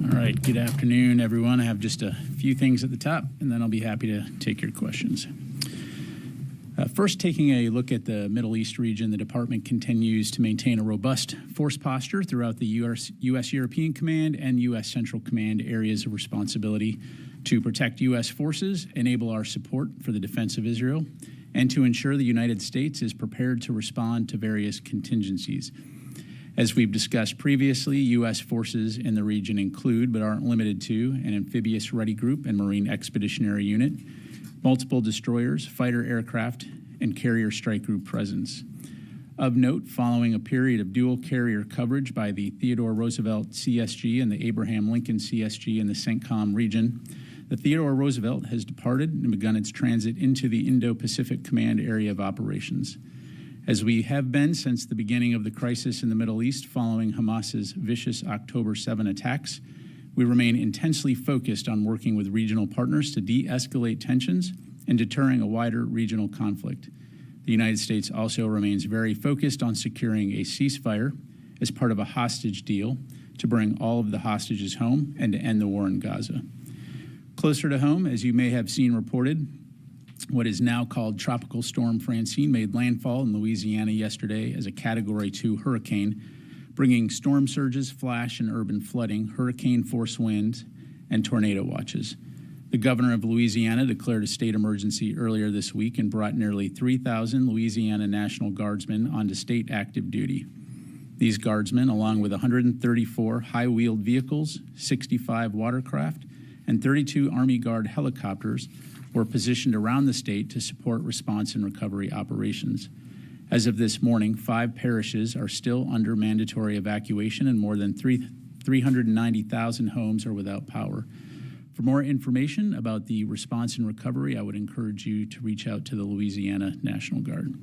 All right, good afternoon, everyone. I have just a few things at the top, and then I'll be happy to take your questions. First, taking a look at the Middle East region, the department continues to maintain a robust force posture throughout the U.S. European Command and U.S. Central Command areas of responsibility to protect U.S. forces, enable our support for the defense of Israel, and to ensure the United States is prepared to respond to various contingencies. As we've discussed previously, U.S. forces in the region include, but aren't limited to, an amphibious ready group and Marine Expeditionary Unit, multiple destroyers, fighter aircraft, and carrier strike group presence. Of note, following a period of dual carrier coverage by the Theodore Roosevelt CSG and the Abraham Lincoln CSG in the CENTCOM region, the Theodore Roosevelt has departed and begun its transit into the Indo-Pacific Command area of operations. As we have been since the beginning of the crisis in the Middle East following Hamas's vicious October 7 attacks, we remain intensely focused on working with regional partners to de-escalate tensions and deterring a wider regional conflict. The United States also remains very focused on securing a ceasefire as part of a hostage deal to bring all of the hostages home and to end the war in Gaza. Closer to home, as you may have seen reported, what is now called Tropical Storm Francine made landfall in Louisiana yesterday as a Category 2 hurricane, bringing storm surges, flash and urban flooding, hurricane-force winds, and tornado watches. The governor of Louisiana declared a state emergency earlier this week and brought nearly 3,000 Louisiana National Guardsmen onto state active duty. These guardsmen, along with 134 high-wheeled vehicles, 65 watercraft, and 32 Army Guard helicopters, were positioned around the state to support response and recovery operations. As of this morning, 5 parishes are still under mandatory evacuation and more than 390,000 homes are without power. For more information about the response and recovery, I would encourage you to reach out to the Louisiana National Guard.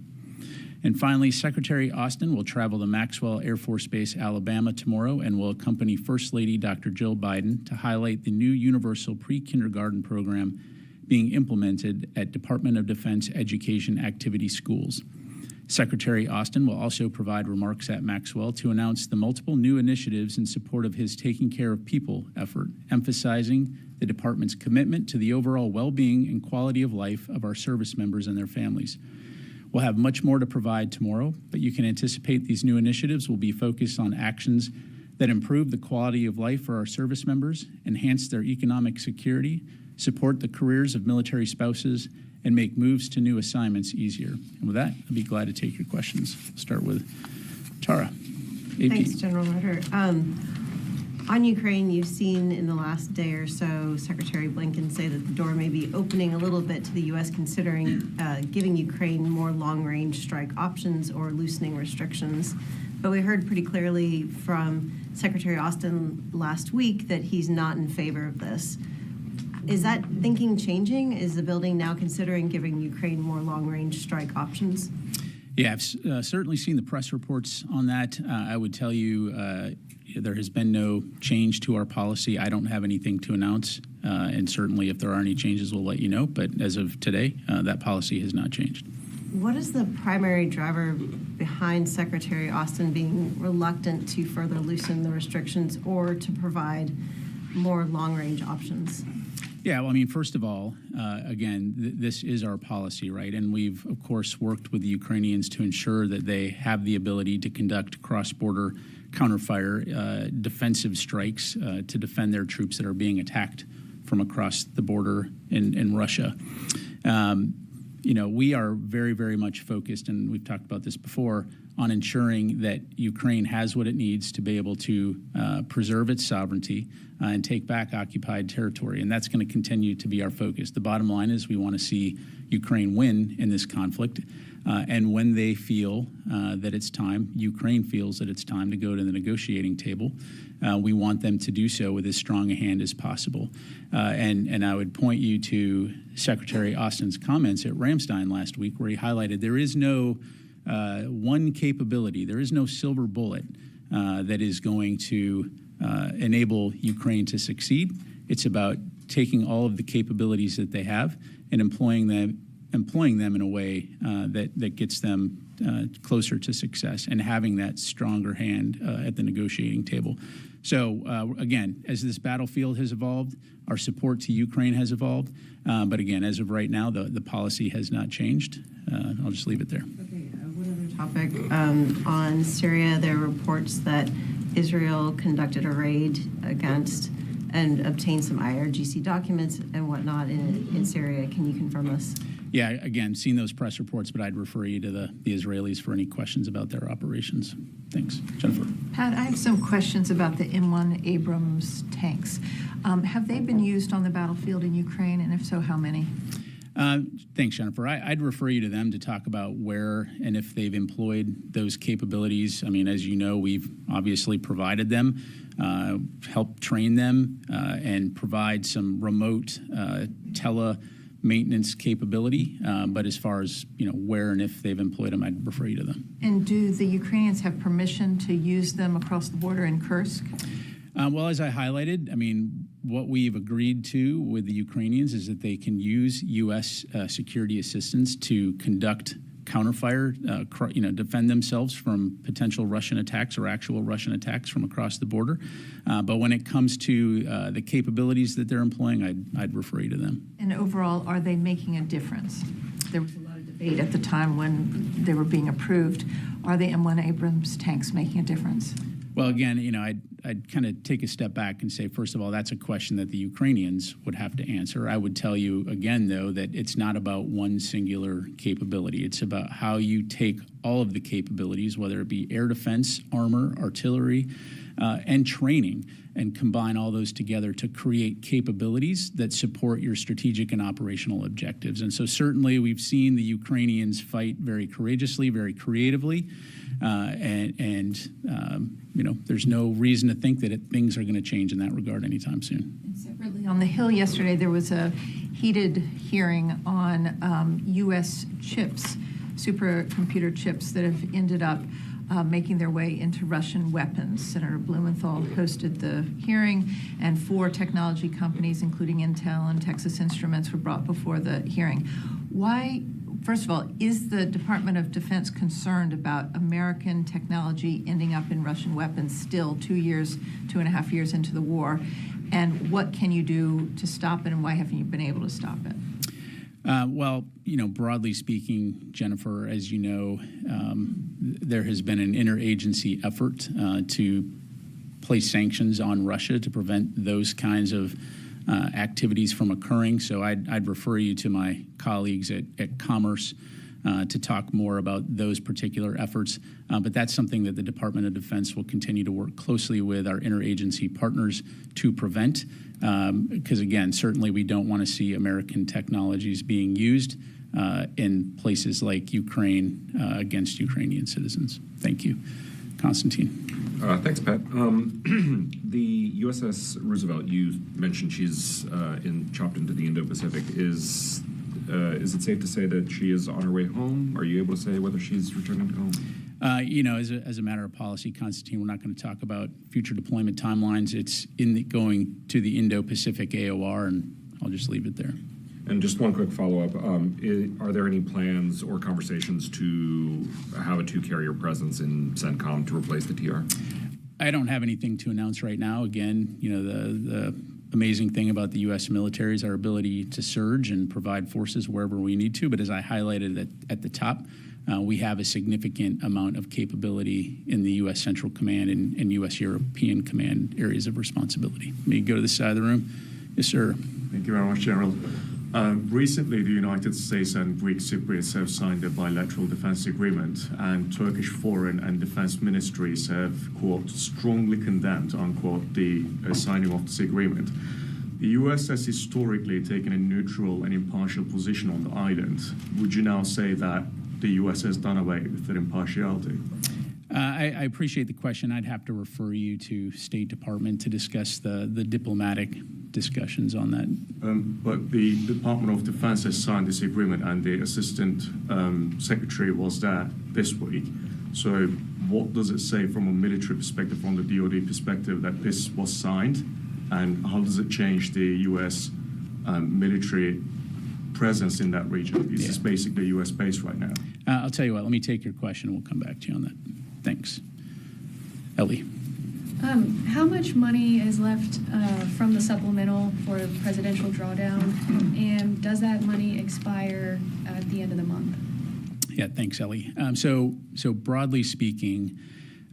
And finally, Secretary Austin will travel to Maxwell Air Force Base, Alabama tomorrow and will accompany First Lady Dr. Jill Biden to highlight the new universal pre-kindergarten program being implemented at Department of Defense education activity schools. Secretary Austin will also provide remarks at Maxwell to announce the multiple new initiatives in support of his Taking Care of People effort, emphasizing the department's commitment to the overall well-being and quality of life of our service members and their families. We'll have much more to provide tomorrow, but you can anticipate these new initiatives will be focused on actions that improve the quality of life for our service members, enhance their economic security, support the careers of military spouses, and make moves to new assignments easier. And with that, I'll be glad to take your questions. I'll start with Tara, AP. Thanks, General Ryder. On Ukraine, you've seen in the last day or so Secretary Blinken say that the door may be opening a little bit to the U.S. considering giving Ukraine more long-range strike options or loosening restrictions. But we heard pretty clearly from Secretary Austin last week that he's not in favor of this. Is that thinking changing? Is the building now considering giving Ukraine more long-range strike options? Yeah, I've certainly seen the press reports on that. I would tell you there has been no change to our policy. I don't have anything to announce, and certainly if there are any changes, we'll let you know. But as of today, that policy has not changed. What is the primary driver behind Secretary Austin being reluctant to further loosen the restrictions or to provide more long-range options? Yeah, well, I mean, first of all, again, this is our policy, right? And we've, of course, worked with the Ukrainians to ensure that they have the ability to conduct cross-border counterfire defensive strikes to defend their troops that are being attacked from across the border in Russia. You know, we are very, very much focused, and we've talked about this before, on ensuring that Ukraine has what it needs to be able to preserve its sovereignty and take back occupied territory. And that's going to continue to be our focus. The bottom line is we want to see Ukraine win in this conflict. And when they feel that it's time, Ukraine feels that it's time to go to the negotiating table, we want them to do so with as strong a hand as possible. And I would point you to Secretary Austin's comments at Ramstein last week, where he highlighted there is no one capability, there is no silver bullet that is going to enable Ukraine to succeed. It's about taking all of the capabilities that they have and employing them in a way that gets them closer to success and having that stronger hand at the negotiating table. So again, as this battlefield has evolved, our support to Ukraine has evolved. But again, as of right now, the policy has not changed. I'll just leave it there. Okay, one other topic. On Syria, there are reports that Israel conducted a raid against and obtained some IRGC documents and whatnot in Syria. Can you confirm this? Yeah, again, seen those press reports, but I'd refer you to the Israelis for any questions about their operations. Thanks. Jennifer. Pat, I have some questions about the M1 Abrams tanks. Have they been used on the battlefield in Ukraine, and if so, how many? Thanks, Jennifer. I'd refer you to them to talk about where and if they've employed those capabilities. I mean, as you know, we've obviously provided them, helped train them, and provide some remote maintenance capability. But as far as where and if they've employed them, I'd refer you to them. And do the Ukrainians have permission to use them across the border in Kursk? Well, as I highlighted, I mean, what we've agreed to with the Ukrainians is that they can use U.S. security assistance to conduct counterfire, defend themselves from potential Russian attacks or actual Russian attacks from across the border. But when it comes to the capabilities that they're employing, I'd refer you to them. And overall, are they making a difference? There was a lot of debate at the time when they were being approved. Are the M1 Abrams tanks making a difference? Well, again, I'd kind of take a step back and say, first of all, that's a question that the Ukrainians would have to answer. I would tell you again, though, that it's not about one singular capability. It's about how you take all of the capabilities, whether it be air defense, armor, artillery, and training, and combine all those together to create capabilities that support your strategic and operational objectives. And so certainly we've seen the Ukrainians fight very courageously, very creatively, there's no reason to think that things are going to change in that regard anytime soon. And separately, on the Hill yesterday, there was a heated hearing on U.S. chips, supercomputer chips that have ended up making their way into Russian weapons. Senator Blumenthal hosted the hearing, and 4 technology companies, including Intel and Texas Instruments, were brought before the hearing. Why, first of all, is the Department of Defense concerned about American technology ending up in Russian weapons still 2.5 years into the war? And what can you do to stop it, and why haven't you been able to stop it? Well, broadly speaking, Jennifer, as you know, there has been an interagency effort to place sanctions on Russia to prevent those kinds of activities from occurring. So I'd refer you to my colleagues at Commerce to talk more about those particular efforts. But that's something that the Department of Defense will continue to work closely with our interagency partners to prevent. Because, again, certainly we don't want to see American technologies being used in places like Ukraine against Ukrainian citizens. Thank you. Constantine. Thanks, Pat. The USS Roosevelt, you mentioned she's chopped into the Indo-Pacific. Is it safe to say that she is on her way home? Are you able to say whether she's returning home? As a matter of policy, Constantine, we're not going to talk about future deployment timelines. It's going to the Indo-Pacific AOR, and I'll just leave it there. And just one quick follow-up. Are there any plans or conversations to have a 2-carrier presence in CENTCOM to replace the TR? I don't have anything to announce right now. Again, the amazing thing about the U.S. military is our ability to surge and provide forces wherever we need to. But as I highlighted at the top, we have a significant amount of capability in the U.S. Central Command and U.S. European Command areas of responsibility. Let me go to this side of the room. Yes, sir. Thank you very much, General. Recently, the United States and Greek Cypriots have signed a bilateral defense agreement, and Turkish foreign and defense ministries have, quote, strongly condemned, unquote, the signing of this agreement. The U.S. has historically taken a neutral and impartial position on the island. Would you now say that the U.S. has done away with that impartiality? I appreciate the question. I'd have to refer you to State Department to discuss the diplomatic discussions on that. But the Department of Defense has signed this agreement, and the Assistant Secretary was there this week. So what does it say from a military perspective, from the DoD perspective, that this was signed? And how does it change the U.S. military presence in that region? This is basically U.S. base right now. I'll tell you what, let me take your question and we'll come back to you on that. Thanks. Ellie. How much money is left from the supplemental for the presidential drawdown, and does that money expire at the end of the month? Yeah, thanks, Ellie. So broadly speaking,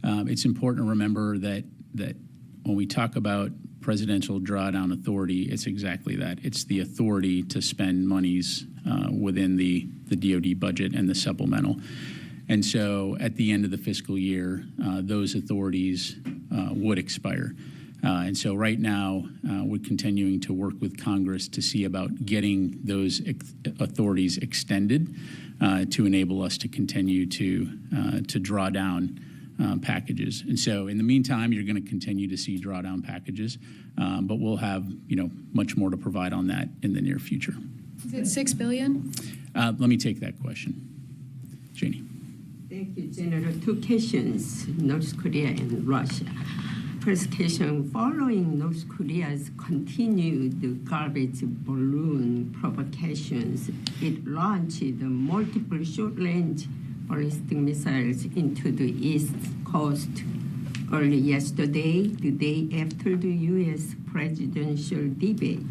it's important to remember that when we talk about presidential drawdown authority, it's exactly that. It's the authority to spend monies within the DoD budget and the supplemental. And so at the end of the fiscal year, those authorities would expire. And so right now, we're continuing to work with Congress to see about getting those authorities extended to enable us to continue to draw down packages. And so in the meantime, you're going to continue to see drawdown packages, but we'll have much more to provide on that in the near future. Is it $6 billion? Let me take that question. Janie. Thank you, General. Two questions, North Korea and Russia. First question, following North Korea's continued garbage balloon provocations, it launched multiple short-range ballistic missiles into the East Coast early yesterday, the day after the U.S. presidential debate.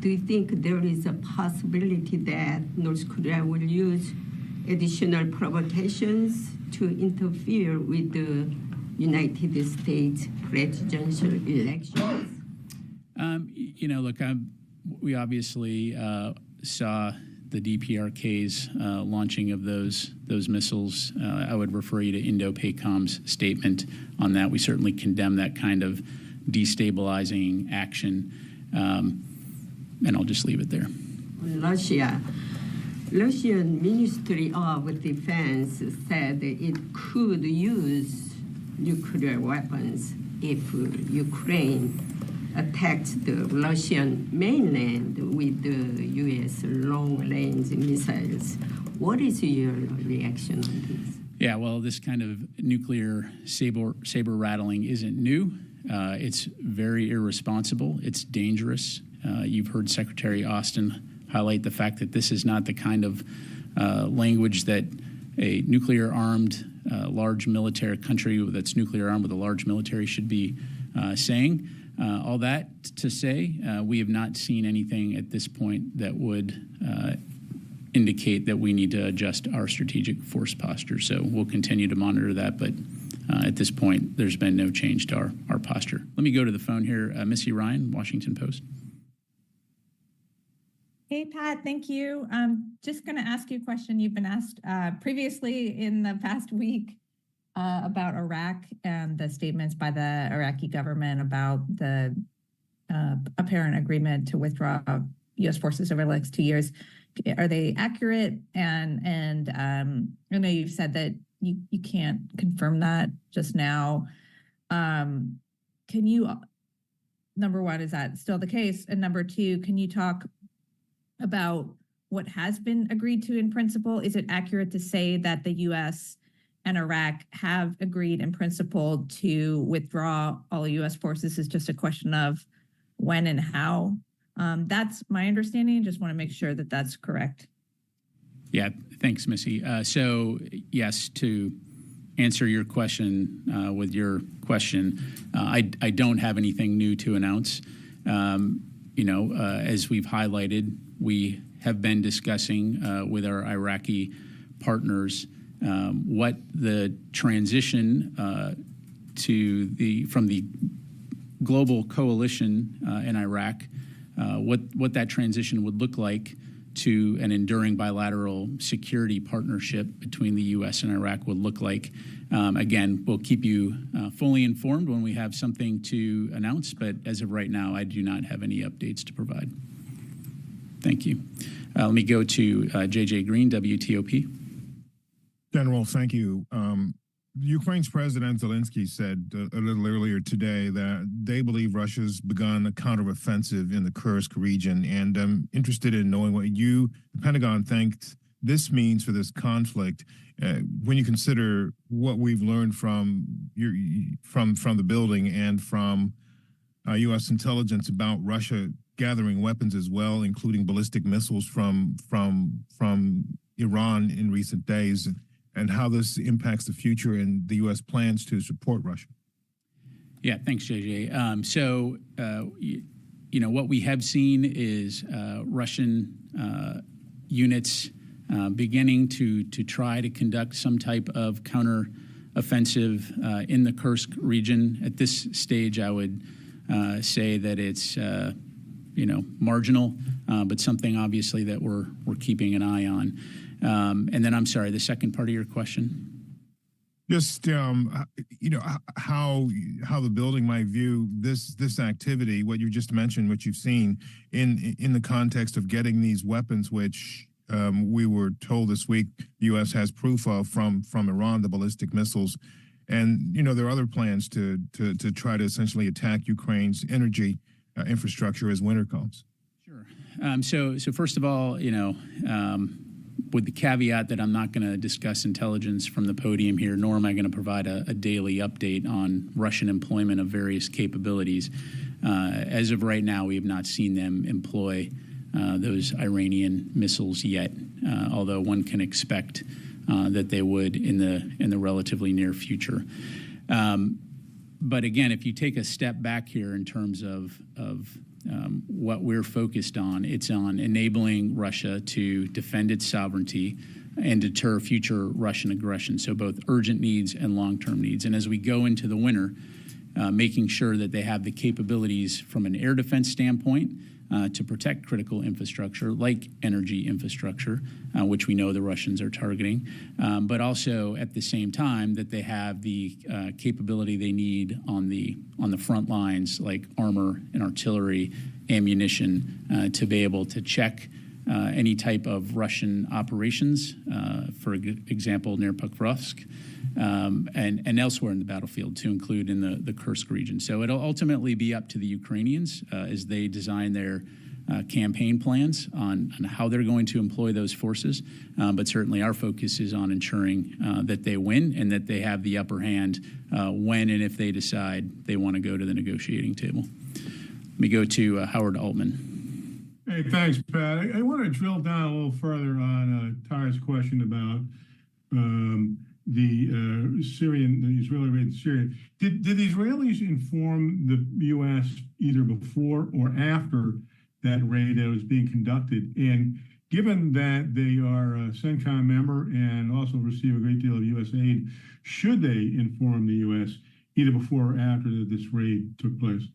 Do you think there is a possibility that North Korea will use additional provocations to interfere with the United States presidential elections? Look, we obviously saw the DPRK's launching of those missiles. I would refer you to Indo-Pacific's statement on that. We certainly condemn that kind of destabilizing action, and I'll just leave it there. Russia. Russian Ministry of Defense said it could use nuclear weapons if Ukraine attacked the Russian mainland with the U.S. long-range missiles. What is your reaction on this? Yeah, well, this kind of nuclear saber rattling isn't new. It's very irresponsible. It's dangerous. You've heard Secretary Austin highlight the fact that this is not the kind of language that a nuclear-armed large military country that's nuclear-armed with a large military should be saying. All that to say, we have not seen anything at this point that would indicate that we need to adjust our strategic force posture. So we'll continue to monitor that, but at this point, there's been no change to our posture. Let me go to the phone here. Missy Ryan, Washington Post. Hey, Pat, thank you. Just going to ask you a question you've been asked previously in the past week about Iraq and the statements by the Iraqi government about the apparent agreement to withdraw U.S. forces over the next 2 years. Are they accurate? And I know you've said that you can't confirm that just now. Can you, number one, is that still the case? And number two, can you talk about what has been agreed to in principle? Is it accurate to say that the U.S. and Iraq have agreed in principle to withdraw all U.S. forces? Is just a question of when and how? That's my understanding. Just want to make sure that that's correct. Yeah, thanks, Missy. So yes, to answer your question with your question, I don't have anything new to announce. As we've highlighted, we have been discussing with our Iraqi partners what the transition from the global coalition in Iraq, what that transition would look like to an enduring bilateral security partnership between the U.S. and Iraq would look like. Again, we'll keep you fully informed when we have something to announce, but as of right now, I do not have any updates to provide. Thank you. Let me go to J.J. Green, WTOP. General, thank you. Ukraine's President Zelensky said a little earlier today that they believe Russia's begun a counteroffensive in the Kursk region, and I'm interested in knowing what the Pentagon, thinks this means for this conflict when you consider what we've learned from the building and from U.S. intelligence about Russia gathering weapons as well, including ballistic missiles from Iran in recent days, and how this impacts the future and the U.S. plans to support Russia. Yeah, thanks, JJ. What we have seen is Russian units beginning to try to conduct some type of counter-offensive in the Kursk region. At this stage, I would say that it's marginal, but something obviously that we're keeping an eye on. And then I'm sorry, the second part of your question. Just how the building might view this activity, what you just mentioned, what you've seen in the context of getting these weapons, which we were told this week the U.S. has proof of from Iran, the ballistic missiles, and there are other plans to try to essentially attack Ukraine's energy infrastructure as winter comes. Sure. So first of all, with the caveat that I'm not going to discuss intelligence from the podium here, nor am I going to provide a daily update on Russian employment of various capabilities. As of right now, we have not seen them employ those Iranian missiles yet, although one can expect that they would in the relatively near future. But again, if you take a step back here in terms of what we're focused on, it's on enabling Russia to defend its sovereignty and deter future Russian aggression, so both urgent needs and long-term needs. And as we go into the winter, making sure that they have the capabilities from an air defense standpoint to protect critical infrastructure like energy infrastructure, which we know the Russians are targeting, but also at the same time that they have the capability they need on the front lines like armor and artillery, ammunition, to be able to check any type of Russian operations, for example, near Pokrovsk, and elsewhere in the battlefield, to include in the Kursk region. So it'll ultimately be up to the Ukrainians as they design their campaign plans on how they're going to employ those forces. But certainly our focus is on ensuring that they win and that they have the upper hand when and if they decide they want to go to the negotiating table. Let me go to Howard Altman. Hey, thanks, Pat. I want to drill down a little further on Tyra's question about the Israeli raid in Syria. Did the Israelis inform the U.S. either before or after that raid that was being conducted? And given that they are a CENTCOM member and also receive a great deal of U.S. aid, should they inform the U.S. either before or after this raid took place?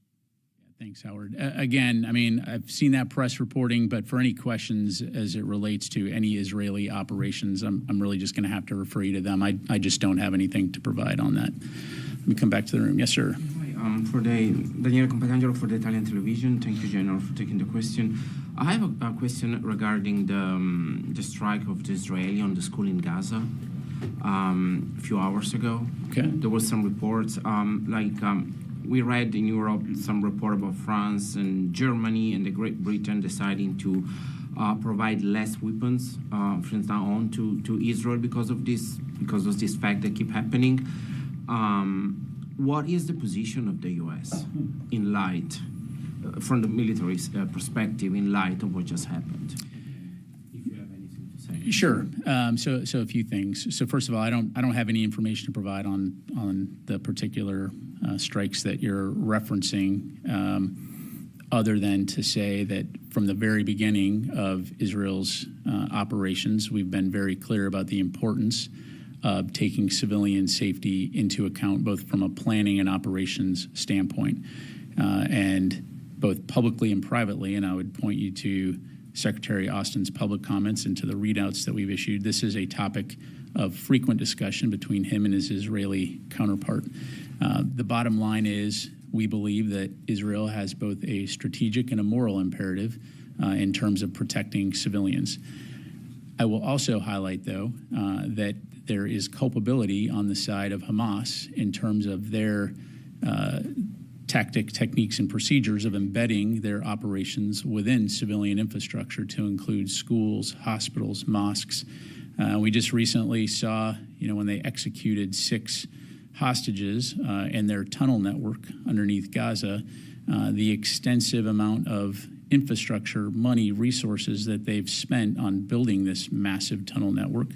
Thanks, Howard. Again, I mean, I've seen that press reporting, but for any questions as it relates to any Israeli operations, I'm really just going to have to refer you to them. I just don't have anything to provide on that. Let me come back to the room. Yes, sir. For the Daniele Compagangelo for the Italian television. Thank you, General, for taking the question. I have a question regarding the strike of the Israeli on the school in Gaza a few hours ago. Okay. There was some reports we read in Europe some report about France and Germany and the Great Britain deciding to provide less weapons from now on to Israel because of this fact that keep happening. What is the position of the U.S. in light, from the military perspective, in light of what just happened? If you have anything to say. Sure. So a few things. So first of all, I don't have any information to provide on the particular strikes that you're referencing, other than to say that from the very beginning of Israel's operations, we've been very clear about the importance of taking civilian safety into account, both from a planning and operations standpoint, and both publicly and privately. And I would point you to Secretary Austin's public comments and to the readouts that we've issued. This is a topic of frequent discussion between him and his Israeli counterpart. The bottom line is we believe that Israel has both a strategic and a moral imperative in terms of protecting civilians. I will also highlight, though, that there is culpability on the side of Hamas in terms of their techniques and procedures of embedding their operations within civilian infrastructure to include schools, hospitals, mosques. We just recently saw, when they executed 6 hostages in their tunnel network underneath Gaza, the extensive amount of infrastructure, money, resources that they've spent on building this massive tunnel network.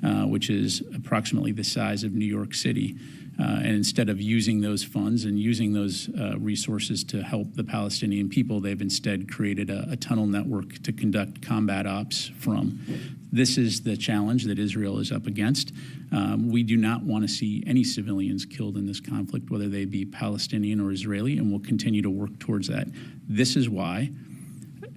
which is approximately the size of New York City. And instead of using those funds and using those resources to help the Palestinian people, they've instead created a tunnel network to conduct combat ops from. This is the challenge that Israel is up against. We do not want to see any civilians killed in this conflict, whether they be Palestinian or Israeli, and we'll continue to work towards that. This is why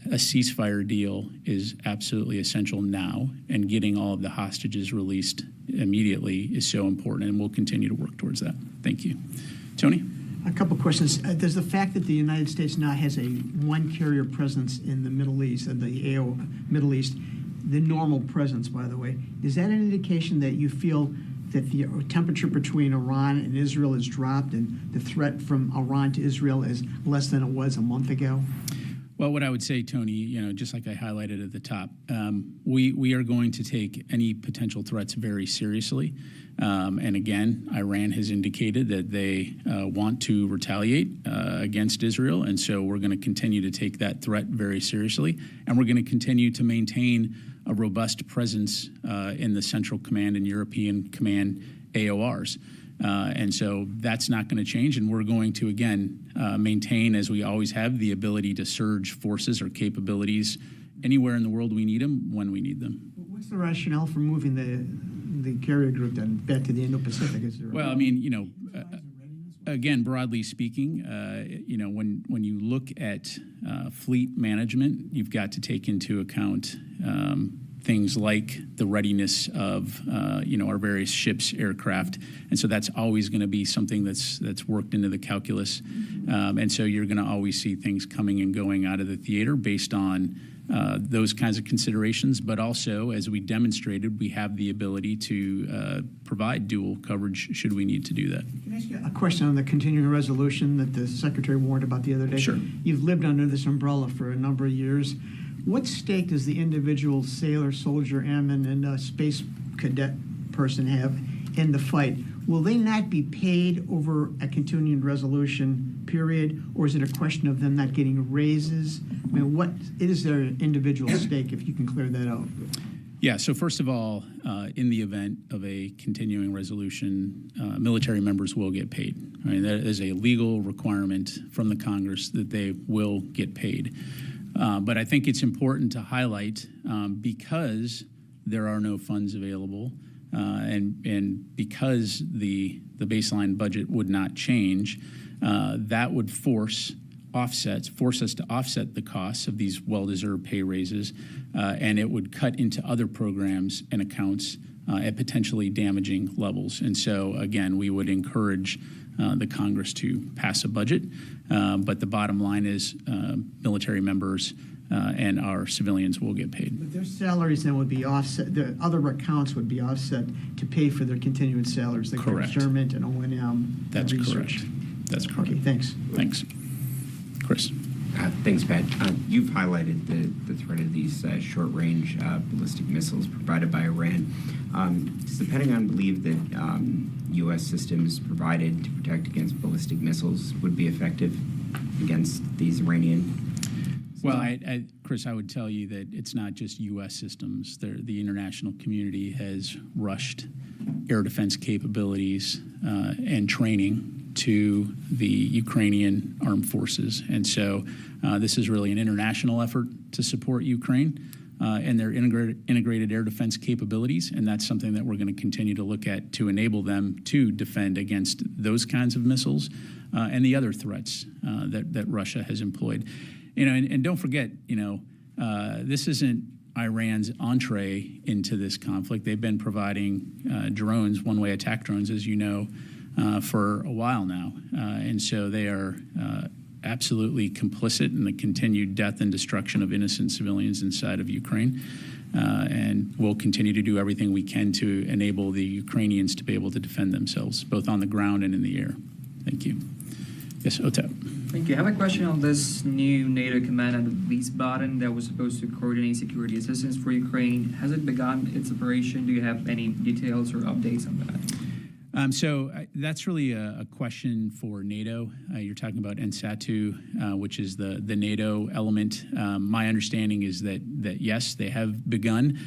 a ceasefire deal is absolutely essential now, and getting all of the hostages released immediately is so important, and we'll continue to work towards that. Thank you. Tony? A couple questions. Does the fact that the United States now has a one carrier presence in the Middle East, the AO Middle East, the normal presence, by the way, is that an indication that you feel that the temperature between Iran and Israel has dropped and the threat from Iran to Israel is less than it was a month ago? Well, what I would say, Tony, just like I highlighted at the top, we are going to take any potential threats very seriously. And again, Iran has indicated that they want to retaliate against Israel. And so we're going to continue to take that threat very seriously. And we're going to continue to maintain a robust presence in the Central Command and European Command AORs. And so that's not going to change, and we're going to, again, maintain, as we always have, the ability to surge forces or capabilities anywhere in the world we need them, when we need them. What's the rationale for moving the carrier group then back to the Indo-Pacific? Well, I mean, again, broadly speaking, when you look at fleet management, you've got to take into account things like the readiness of our various ships, aircraft, and so that's always going to be something that's worked into the calculus, and so you're going to always see things coming and going out of the theater based on those kinds of considerations. But also, as we demonstrated, we have the ability to provide dual coverage should we need to do that. Can I ask you a question on the continuing resolution that the Secretary warned about the other day? Sure. You've lived under this umbrella for a number of years. What stake does the individual sailor, soldier, airman, and space cadet person have in the fight? Will they not be paid over a continuing resolution period, or is it a question of them not getting raises? I mean, what is their individual stake, if you can clear that out? Yeah, so first of all, in the event of a continuing resolution, military members will get paid. I mean, that is a legal requirement from the Congress that they will get paid. But I think it's important to highlight, because there are no funds available, and because the baseline budget would not change, that would force us to offset the costs of these well-deserved pay raises, and it would cut into other programs and accounts at potentially damaging levels. And so, again, we would encourage the Congress to pass a budget, but the bottom line is military members and our civilians will get paid. But their salaries then would be offset, the other accounts would be offset to pay for their continuing salaries, like correct. procurement and O&M. That's research. correct. That's correct. Okay, thanks. Thanks. Chris. Thanks, Pat. You've highlighted the threat of these short-range ballistic missiles provided by Iran. Does the Pentagon believe that U.S. systems provided to protect against ballistic missiles would be effective against these Iranian? Well, Chris, I would tell you that it's not just U.S. systems. The international community has rushed air defense capabilities and training to the Ukrainian armed forces. And so this is really an international effort to support Ukraine and their integrated air defense capabilities. And that's something that we're going to continue to look at to enable them to defend against those kinds of missiles and the other threats that Russia has employed. And don't forget, this isn't Iran's entree into this conflict. They've been providing drones, one-way attack drones, as you know, for a while now. And so they are absolutely complicit in the continued death and destruction of innocent civilians inside of Ukraine. And we'll continue to do everything we can to enable the Ukrainians to be able to defend themselves, both on the ground and in the air. Thank you. Yes, Otep. Thank you. I have a question on this new NATO command at Wiesbaden that was supposed to coordinate security assistance for Ukraine. Has it begun its operation? Do you have any details or updates on that? So that's really a question for NATO. You're talking about NSATU, which is the NATO element. My understanding is that yes, they have begun,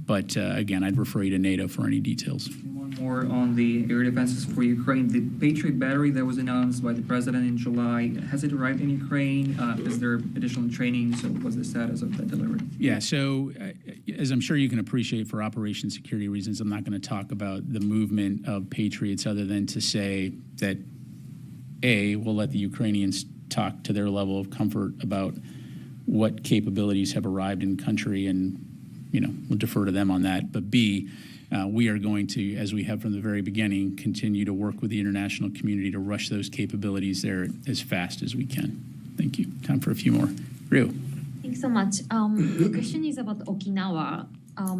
But again, I'd refer you to NATO for any details. One more on the air defenses for Ukraine. The Patriot battery that was announced by the president in July, has it arrived in Ukraine? Is there additional training? So what's the status of that delivery? Yeah, so as I'm sure you can appreciate, for operation security reasons, I'm not going to talk about the movement of Patriots other than to say that, A, we'll let the Ukrainians talk to their level of comfort about what capabilities have arrived in country, and we'll defer to them on that. But B, we are going to, as we have from the very beginning, continue to work with the international community to rush those capabilities there as fast as we can. Thank you. Time for a few more. Ryu. Thanks so much. The question is about Okinawa.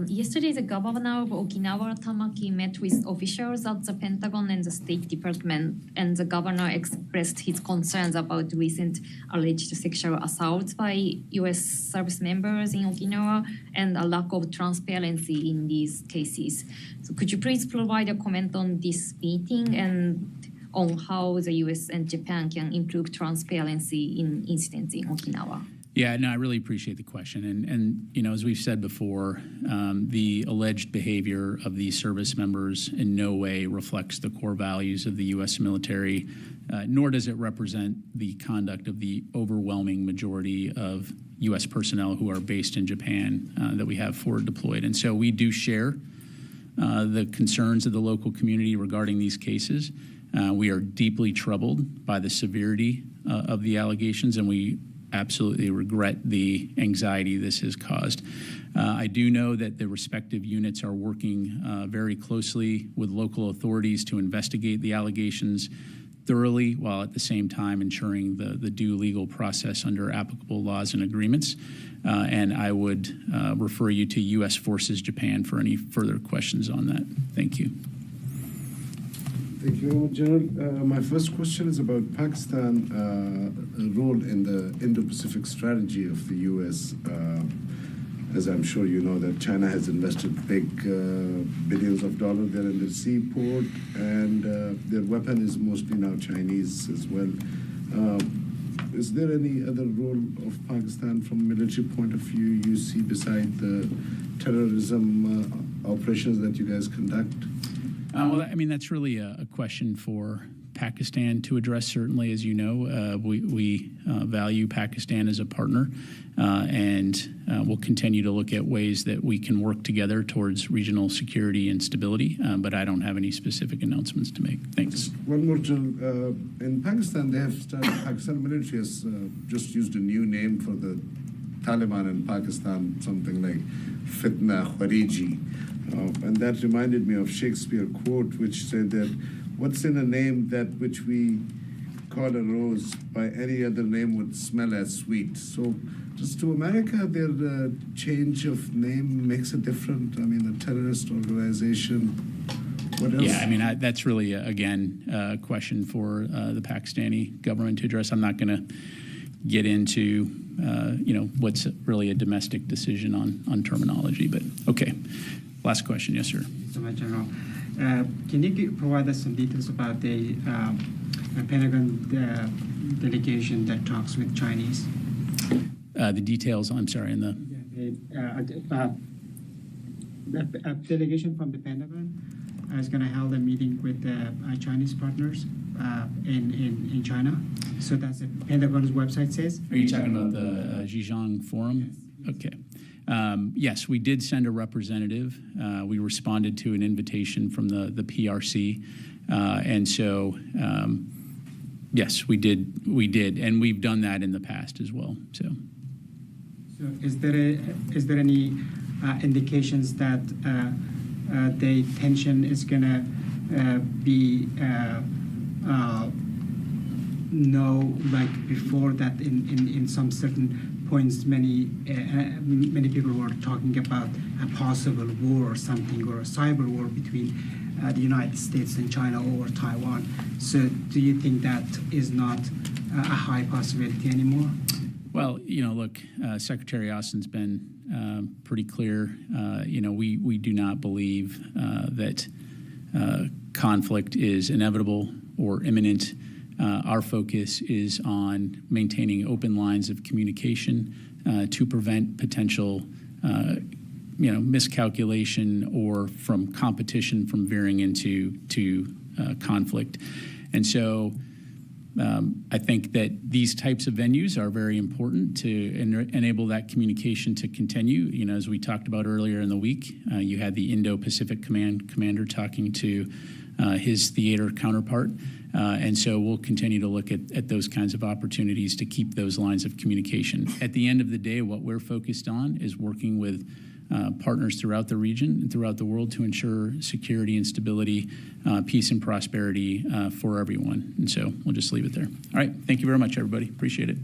Yesterday, the governor of Okinawa, Tamaki, met with officials at the Pentagon and the State Department, and the governor expressed his concerns about recent alleged sexual assaults by U.S. service members in Okinawa and a lack of transparency in these cases. So could you please provide a comment on this meeting and on how the U.S. and Japan can improve transparency in incidents in Okinawa? Yeah, no, I really appreciate the question. And as we've said before, the alleged behavior of these service members in no way reflects the core values of the U.S. military, nor does it represent the conduct of the overwhelming majority of U.S. personnel who are based in Japan that we have forward deployed. And so we do share the concerns of the local community regarding these cases. We are deeply troubled by the severity of the allegations, and we absolutely regret the anxiety this has caused. I do know that the respective units are working very closely with local authorities to investigate the allegations thoroughly, while at the same time ensuring the due legal process under applicable laws and agreements. And I would refer you to U.S. Forces Japan for any further questions on that. Thank you. Thank you very much, General. My first question is about Pakistan's role in the Indo-Pacific strategy of the U.S. As I'm sure you know, that China has invested big billions of dollars there in the seaport, and their weapon is mostly now Chinese as well. Is there any other role of Pakistan from a military point of view you see beside the terrorism operations that you guys conduct? Well, I mean, that's really a question for Pakistan to address. Certainly, as you know, we value Pakistan as a partner, and we'll continue to look at ways that we can work together towards regional security and stability, but I don't have any specific announcements to make. Thanks. One more, General. In Pakistan, they have started, Pakistan military has just used a new name for the Taliban in Pakistan, something like Fitna Khariji. And that reminded me of Shakespeare quote, which said that, "What's in a name that which we call a rose, by any other name would smell as sweet." So just to America, their change of name makes a difference. I mean, a terrorist organization. What else? Yeah, I mean, that's really, again, a question for the Pakistani government to address. I'm not going to get into, what's really a domestic decision on terminology, but okay. Last question, yes, sir. Thank you so much, General. Can you provide us some details about the Pentagon delegation that talks with Chinese? The details, I'm sorry, in the... A delegation from the Pentagon is going to hold a meeting with Chinese partners in China. So that's the Pentagon's website says. Are you talking about the Zhejiang Forum? Yes. Okay. Yes, we did send a representative. We responded to an invitation from the PRC. And so, yes, we did. And we've done that in the past as well. So is there any indications that the tension is going to be like before that in some certain points many people were talking about a possible war or something, or a cyber war between the United States and China over Taiwan. So do you think that is not a high possibility anymore? Well, look, Secretary Austin's been pretty clear. We do not believe that conflict is inevitable or imminent. Our focus is on maintaining open lines of communication to prevent potential miscalculation or from competition from veering into conflict. And so I think that these types of venues are very important to enable that communication to continue. As we talked about earlier in the week, you had the Indo-Pacific commander talking to his theater counterpart. And so we'll continue to look at those kinds of opportunities to keep those lines of communication. At the end of the day, what we're focused on is working with partners throughout the region and throughout the world to ensure security and stability, peace and prosperity for everyone. And so we'll just leave it there. All right. Thank you very much, everybody. Appreciate it.